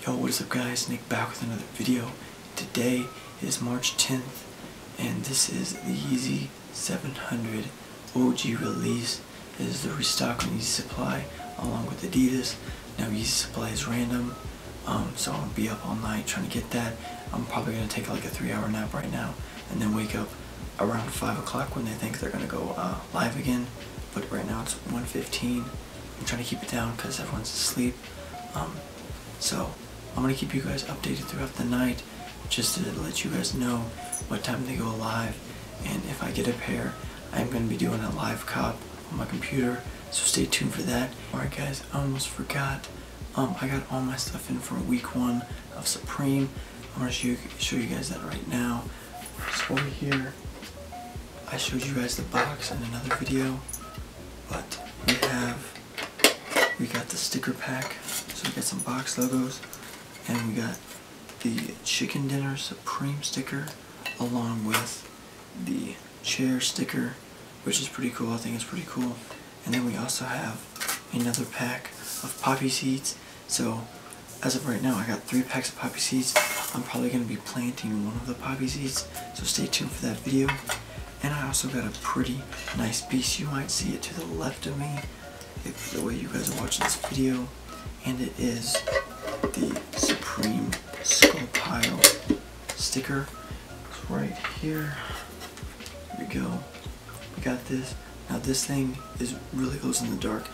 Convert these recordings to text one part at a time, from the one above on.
Yo, what is up guys, Nick back with another video. Today is March 10th and this is the Yeezy 700 OG release. It is the restock on Yeezy Supply along with Adidas. Now Yeezy Supply is random, so I'm gonna be up all night trying to get that. I'm probably gonna take like a 3-hour nap right now and then wake up around 5 o'clock when they think they're gonna go live again. But right now it's 1:15. I'm trying to keep it down because everyone's asleep. So I'm going to keep you guys updated throughout the night just to let you guys know what time they go live, and if I get a pair I'm going to be doing a live cop on my computer, so stay tuned for that. Alright guys, I almost forgot, I got all my stuff in for week 1 of Supreme. I'm going to show you guys that right now. So over here, I showed you guys the box in another video, but we got the sticker pack, so we got some box logos, and we got the Chicken Dinner Supreme sticker along with the chair sticker, which is pretty cool. I think it's pretty cool. And then we also have another pack of poppy seeds. So as of right now I got 3 packs of poppy seeds. I'm probably going to be planting one of the poppy seeds, so stay tuned for that video. And I also got a pretty nice piece. You might see it to the left of me if the way you guys are watching this video, and it is the Supreme Skull Pile sticker. It's right here. Here we go. We got this. Now this thing is really glows in the dark,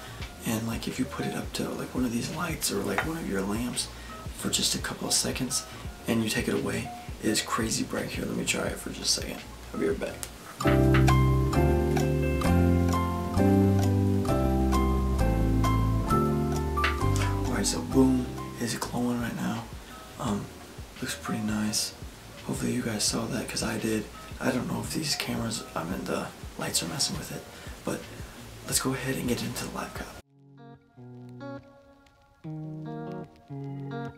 and like if you put it up to like one of these lights or like one of your lamps for just a couple of seconds and you take it away, it is crazy bright. Here, let me try it for just a second. I'll be right back. So boom, it's glowing right now. Looks pretty nice. Hopefully you guys saw that, because I did. I don't know if these cameras, the lights are messing with it, but let's go ahead and get into the live cop.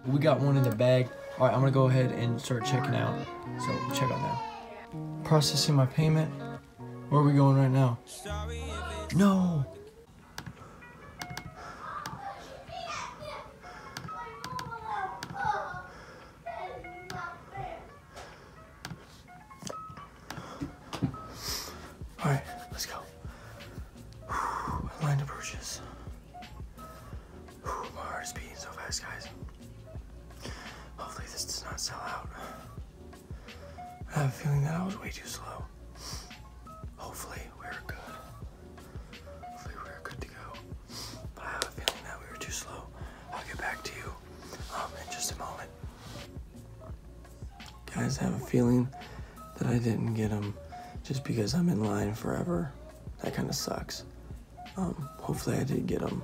We got one in the bag. Alright, I'm gonna go ahead and start checking out. So check out now. Processing my payment. Where are we going right now? No! Alright, let's go. Line to purchase. My heart is beating so fast, guys. Hopefully this does not sell out. I have a feeling that I was way too slow. Hopefully we're good. Hopefully we're good to go. But I have a feeling that we were too slow. I'll get back to you in just a moment. Guys, I have a feeling that I didn't get them just because I'm in line forever. That kind of sucks. Hopefully I did get them.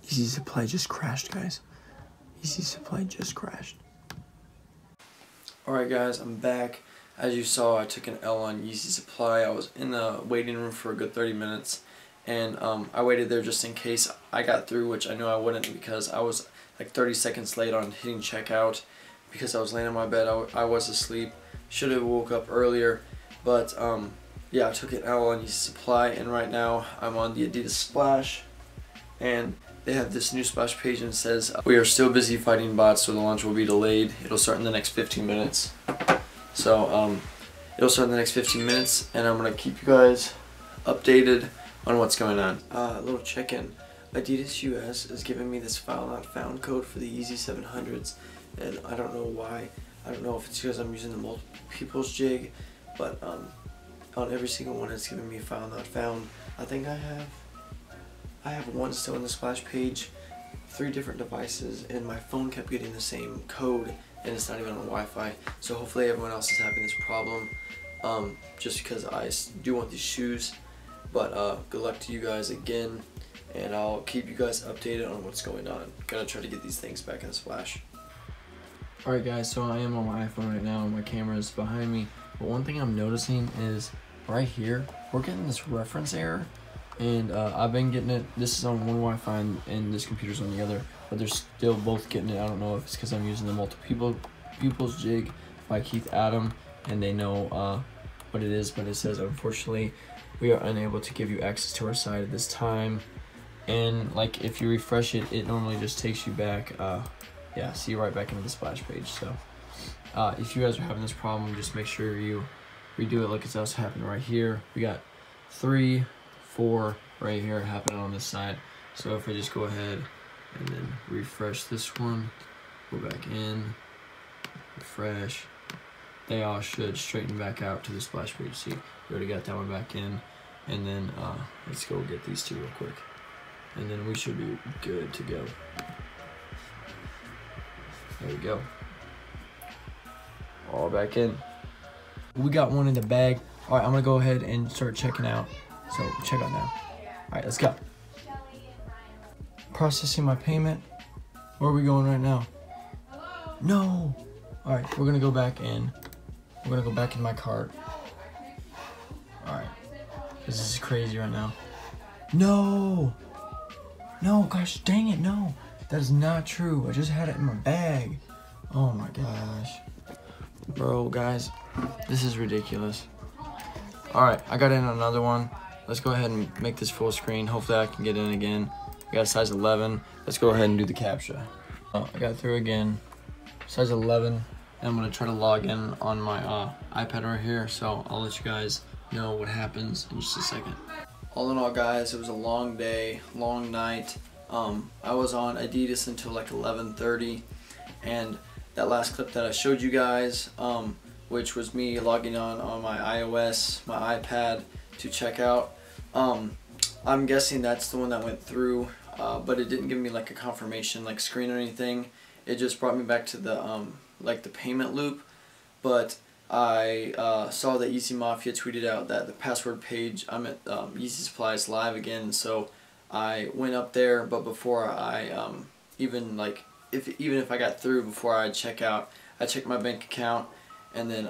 Yeezy Supply just crashed, guys. Yeezy Supply just crashed. Alright guys, I'm back. As you saw, I took an L on Yeezy Supply. I was in the waiting room for a good 30 minutes, and I waited there just in case I got through, which I knew I wouldn't because I was like 30 seconds late on hitting checkout because I was laying in my bed. I was asleep. Should have woke up earlier, but yeah, I took an L on Yeezy Supply, and right now I'm on the Adidas Splash, and they have this new splash page and it says, "We are still busy fighting bots, so the launch will be delayed. It'll start in the next 15 minutes. So it'll start in the next 15 minutes, and I'm gonna keep you guys updated on what's going on. A little check-in. Adidas US is giving me this file not found code for the Yeezy 700s, and I don't know why. I don't know if it's because I'm using the multiple people's jig, but on every single one it's giving me a file not found. I think I have one still in the splash page, 3 different devices, and my phone kept getting the same code, and it's not even on Wi-Fi. So hopefully everyone else is having this problem, just because I do want these shoes. But good luck to you guys again, and I'll keep you guys updated on what's going on. Gonna try to get these things back in the splash. Alright guys, so I am on my iPhone right now and my camera is behind me, but one thing I'm noticing is right here we're getting this reference error, and I've been getting it. This is on one Wi-Fi and this computer's on the other, but they're still both getting it. I don't know if it's because I'm using the multiple people's jig by Keith Adam, and they know what it is, but it says, unfortunately, we are unable to give you access to our site at this time. And like if you refresh it, it normally just takes you back, yeah, see right back into the splash page. So if you guys are having this problem, just make sure you redo it like it's also happening right here. We got 3, 4 right here happening on this side. So if I just go ahead and then refresh this one, go back in, refresh, they all should straighten back out to the splash page. See, we already got that one back in. And then let's go get these two real quick, and then we should be good to go. There we go. All back in. We got one in the bag. All right, I'm gonna go ahead and start checking out. So check out now. All right, let's go. Processing my payment. Where are we going right now? No. All right, we're gonna go back in. We're gonna go back in my cart. All right. This is crazy right now. No. No, gosh, dang it, no. That is not true. I just had it in my bag. Oh my gosh. Bro, guys, this is ridiculous. All right, I got in another one. Let's go ahead and make this full screen. Hopefully I can get in again. I got size 11. Let's go ahead and do the CAPTCHA. Oh, I got through again. Size 11. And I'm gonna try to log in on my iPad right here. So I'll let you guys know what happens in just a second. All in all, guys, it was a long day, long night. I was on Adidas until like 11:30, and that last clip that I showed you guys, which was me logging on my iOS, my iPad to check out, I'm guessing that's the one that went through, but it didn't give me like a confirmation like screen or anything. It just brought me back to the like the payment loop. But I saw that Yeezy Mafia tweeted out that the password page, I'm at Yeezy Supply is live again, so I went up there. But before I even if I got through, before I check out, I checked my bank account, and then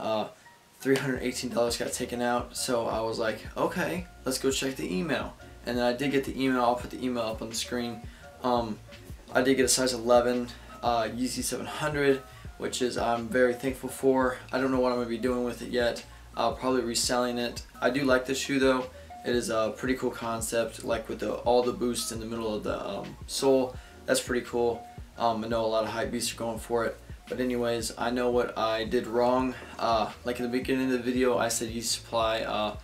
$318 got taken out. So I was like, okay, let's go check the email. And then I did get the email. I'll put the email up on the screen. I did get a size 11 Yeezy 700. Which is I'm very thankful for. I don't know what I'm going to be doing with it yet. I'll probably reselling it. I do like this shoe though. It is a pretty cool concept, like with all the boosts in the middle of the sole. That's pretty cool. I know a lot of hype beasts are going for it. But anyways, I know what I did wrong. Like in the beginning of the video, I said Yeezy Supply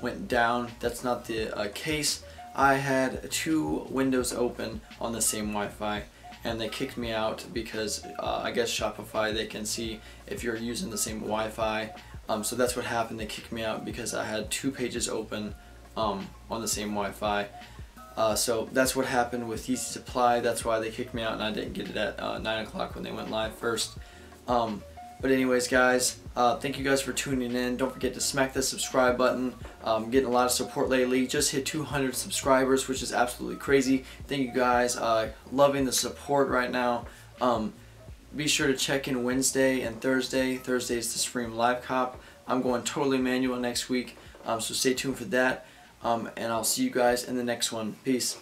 went down. That's not the case. I had 2 windows open on the same Wi-Fi, and they kicked me out because I guess Shopify, they can see if you're using the same Wi-Fi. So that's what happened. They kicked me out because I had 2 pages open on the same Wi-Fi. So that's what happened with Yeezy Supply. That's why they kicked me out, and I didn't get it at 9 o'clock when they went live first. But anyways, guys, thank you guys for tuning in. Don't forget to smack the subscribe button. Getting a lot of support lately. Just hit 200 subscribers, which is absolutely crazy. Thank you guys. Loving the support right now. Be sure to check in Wednesday and Thursday. Thursday is the Supreme Live Cop. I'm going totally manual next week, so stay tuned for that. And I'll see you guys in the next one. Peace.